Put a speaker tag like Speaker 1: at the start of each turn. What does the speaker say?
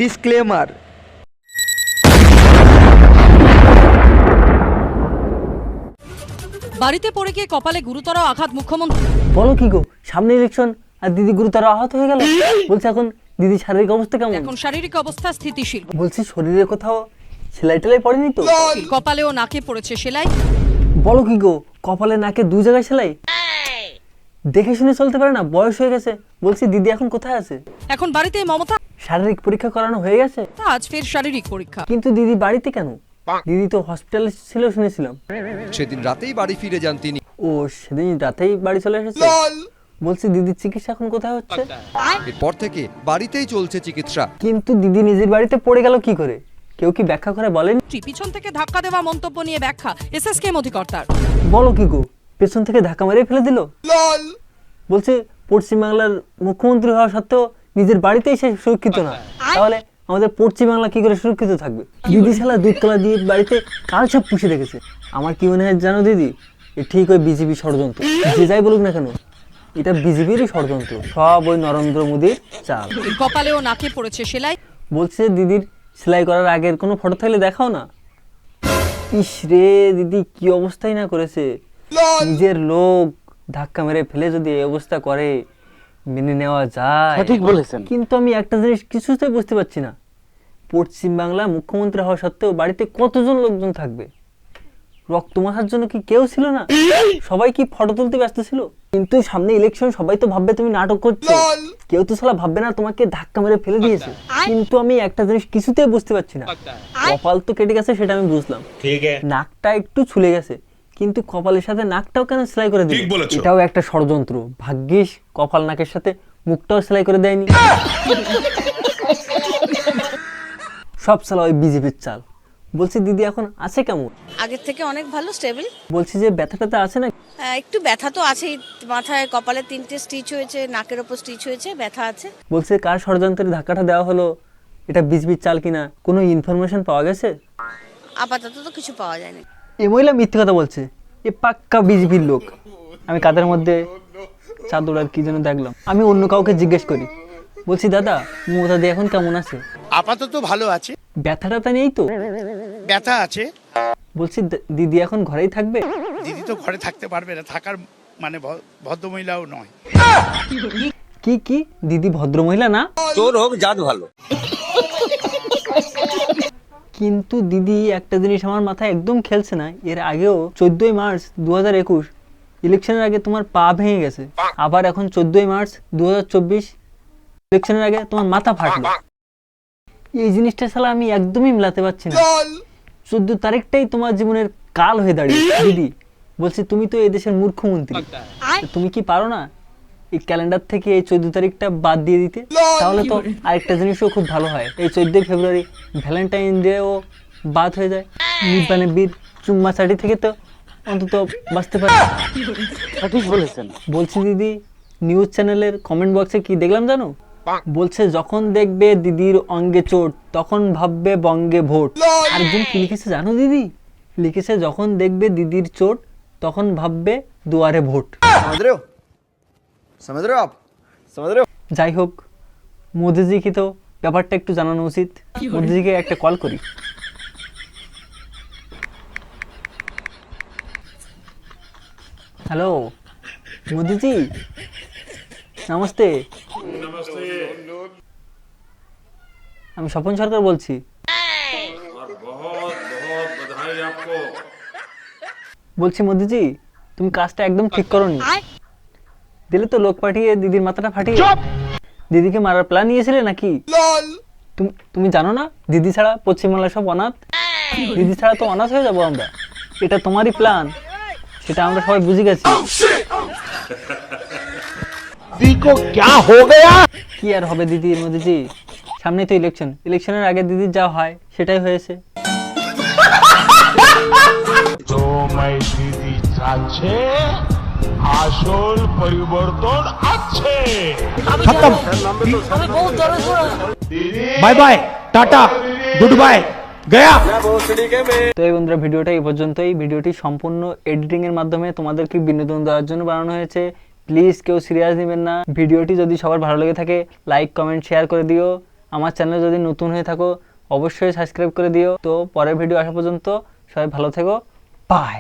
Speaker 1: Disclaimer.
Speaker 2: বাড়িতে পড়ে গিয়ে কপালে গুরুতর আঘাত মুখ্যমন্ত্রী।
Speaker 3: বলো কি গো, সামনে ইলেকশন আর দিদি গুরুতর আহত হয়ে গেল। বলছে এখন দিদি শারীরিক অবস্থা কেমন?
Speaker 2: এখন শারীরিক অবস্থা স্থিতিশীল।
Speaker 3: বলছি শরীরে কোথাও সেলাই টেলাই পড়েনি তো?
Speaker 2: কপালে ও নাকে পড়েছে সেলাই।
Speaker 3: বলো কি গো, কপালে নাকে দু জায়গায় সেলাই? দেখে শুনে চলতে পারে না, বয়স হয়ে গেছে। বলছি দিদি এখন কোথায় আছে?
Speaker 2: এখন বাড়িতে মমতা।
Speaker 3: শারীরিক পরীক্ষা করানো হয়ে গেছে?
Speaker 2: আজ ফের শারীরিক পরীক্ষা।
Speaker 3: কিন্তু দিদি বাড়িতে কেন? দিদি তো হসপিটালে ছিল শুনেছিলাম।
Speaker 1: সেদিন রাতেই বাড়ি ফিরে যান তিনি।
Speaker 3: ও সেদিন রাতেই বাড়ি চলে এসেছে। বলছি দিদির চিকিৎসা এখন কোথায় হচ্ছে?
Speaker 1: এরপর থেকে বাড়িতেই চলছে চিকিৎসা।
Speaker 3: কিন্তু দিদি নিজের বাড়িতে পড়ে গেল কি করে? কেউ কি ব্যাখ্যা করে বলেন?
Speaker 2: পিছন থেকে ধাক্কা দেওয়া মন্তব্য নিয়ে ব্যাখ্যা এসএসকেএম অধিকর্তার।
Speaker 3: বলো কি গো, পেছন থেকে ধাক্কা মেরে ফেলে দিল? বলছে পশ্চিমবাংলার মুখ্যমন্ত্রী হওয়া সত্ত্বেও নিজের বাড়িতেই সে সুরক্ষিত না, তাহলে আমাদের পশ্চিমবাংলা কি করে সুরক্ষিত থাকবে? দিদি শালা দুধ কলা দিয়ে বাড়িতে কাল সব পুষে রেখেছে। আমার কি মনে হয় জানো দিদি, এ ঠিক ওই বিজেপি ষড়যন্ত্র। যে যাই বলুক না কেন, এটা বিজেপিরই ষড়যন্ত্র, সব ওই নরেন্দ্র মোদীর চাল।
Speaker 2: কপালে ও নাকে পড়েছে সেলাই।
Speaker 3: বলছে দিদির সেলাই করার আগের কোনো ফটো থাকলে দেখাও না। ইস রে, দিদি কি অবস্থাই না করেছে। নিজের লোক ধাক্কা মেরে ফেলে যদি এই অবস্থা করে, মেনে নেওয়া যায়?
Speaker 4: ঠিক বলেছেন।
Speaker 3: কিন্তু আমি একটা জিনিস কিছুতে বুঝতে পারছি না, পশ্চিমবাংলা মুখ্যমন্ত্রী হওয়া সত্ত্বেও বাড়িতে কতজন লোকজন থাকবে? রক্ত মাখার জন্য কি কেউ ছিল না? সবাই কি ফটো তুলতে ব্যস্ত ছিল? কিন্তু সামনে ইলেকশন, সবাই তো ভাববে তুমি নাটক করছো। কেউ তো শালা ভাববে না তোমাকে ধাক্কা মেরে ফেলে দিয়েছে। কিন্তু আমি একটা জিনিস কিছুতেই বুঝতে পারছি না। কপাল তো কেটে গেছে, সেটা আমি বুঝলাম, নাকটা একটু ছুলে গেছে, কিন্তু কপালের সাথে নাকটাও কেন সেলাই করে দিল? এটাও একটা ষড়যন্ত্র। ভাগ্যিস কপাল নাকের সাথে মুখটাও সেলাই করে দেয়নি। সব শালা ওই বিজেপির চাল। বলছি দিদি এখন আছে কেমন?
Speaker 5: আগের থেকে অনেক ভালো, স্টেবল।
Speaker 3: বলছি যে ব্যথাটাতে আছে না?
Speaker 5: একটু ব্যথা তো আছেই, মাথায় কপালে 3টে স্টিচ হয়েছে, নাকের ওপর স্টিচ হয়েছে, ব্যথা আছে।
Speaker 3: বলছে কার ষড়যন্ত্রের ধাক্কাটা দেওয়া হলো, এটা বিজেপির চাল কিনা কোনো ইনফরমেশন পাওয়া গেছে?
Speaker 5: আপাতত তো কিছু পাওয়া যায়নি।
Speaker 3: এই মহিলা মিথ্যে কথা বলছে, এ পাক্কা বিজেপির লোক। আমি কাদের মধ্যে চাদর আর কি যেন দেখলাম। আমি অন্য কাউকে জিজ্ঞেস করি, বলছি দাদা মমতা দি এখন কেমন আছে?
Speaker 4: আপাতত ভালো আছে।
Speaker 3: ব্যথাটা তা নেই তো?
Speaker 4: ব্যথা আছে।
Speaker 3: বলছি দিদি এখন ঘরেই থাকবে?
Speaker 4: দিদি তো ঘরে থাকতে পারবে না, থাকার মানে ভদ্রমহিলাও নয়।
Speaker 3: কি কি দিদি ভদ্র মহিলা না?
Speaker 6: তোর হোক জাত ভালো।
Speaker 3: কিন্তু দিদি একটা জিনিস আমার মাথায় একদম খেলছে না। এর আগেও 14ই মার্চ 2021 ইলেকশনের আগে তোমার পা ভেঙে গেছে, আবার এখন 14ই মার্চ 2024 ইলেকশনের আগে তোমার মাথা ফাটলো। এই জিনিসটা শালা আমি একদমই মিলাতে পারছি না। 14 তারিখটাই তোমার জীবনের কাল হয়ে দাঁড়িয়েছে। দিদি বলছি তুমি তো এই দেশের মুখ্যমন্ত্রী, তুমি কি পারো না এই ক্যালেন্ডার থেকে এই 14 তারিখটা বাদ দিয়ে দিতে? তাহলে তো আরেকটা জিনিসও খুব ভালো হয়, এই 14 ফেব্রুয়ারি ভ্যালেন্টাইন ডেও বাদ হয়ে যায়। নিব্বানে বীর চুম্মা চাটি থেকে তো অন্তত বাঁচতে পারে।
Speaker 4: ঠিক বলেছেন।
Speaker 3: বলছি দিদি নিউজ চ্যানেলের কমেন্ট বক্সে কি দেখলাম জানো? বলছে যখন দেখবে দিদির অঙ্গে চোট তখন ভাববে বঙ্গে ভোট। আরেকজন কি লিখেছে জানো দিদি? লিখেছে যখন দেখবে দিদির চোট তখন ভাববে দুয়ারে ভোট। যাই হোক, মোদিজিকে তো ব্যাপারটা একটু জানানো উচিত। মোদিজিকে একটা কল করি। হ্যালো মোদিজি, নমস্তে। আমি স্বপন সরকার বলছি। বলছি মোদিজি, তুমি কাজটা একদম ঠিক করোনি। দিলে তো লোক পাঠিয়ে দিদির মাথাটা ফাটিয়ে। দিদিকে মারার প্ল্যান নিয়েছিলে নাকি? তুমি জানো না দিদি ছাড়া পশ্চিমবাংলা সব অনাথ? দিদি ছাড়া তো অনাথ হয়ে যাবো আমরা। এটা তোমারই প্ল্যান, সেটা আমরা সবাই বুঝে গেছি। কি আর হবে দিদি মোদিজি, সামনে তো ইলেকশন, ইলেকশনের আগে দিদির যা হয় সেটাই হয়েছে।
Speaker 7: দিদি চাচ্ছে আসল পরিবর্তন আছে।
Speaker 4: Bye bye, tata, good bye, Gaya.
Speaker 3: তো এই বন্ধুরা ভিডিওটা এই পর্যন্তই। ভিডিওটি সম্পূর্ণ এডিটিং এর মাধ্যমে তোমাদেরকে বিনোদন দেওয়ার জন্য বানানো হয়েছে। প্লিজ কেউ সিরিয়াস নেবেন না। ভিডিওটি যদি সবার ভালো লেগে থাকে লাইক কমেন্ট শেয়ার করে দিও। আমার চ্যানেল যদি নতুন হয়ে থাকো অবশ্যই সাবস্ক্রাইব করে দিও। তো পরের ভিডিও আসা পর্যন্ত সবাই ভালো থেকো, বাই।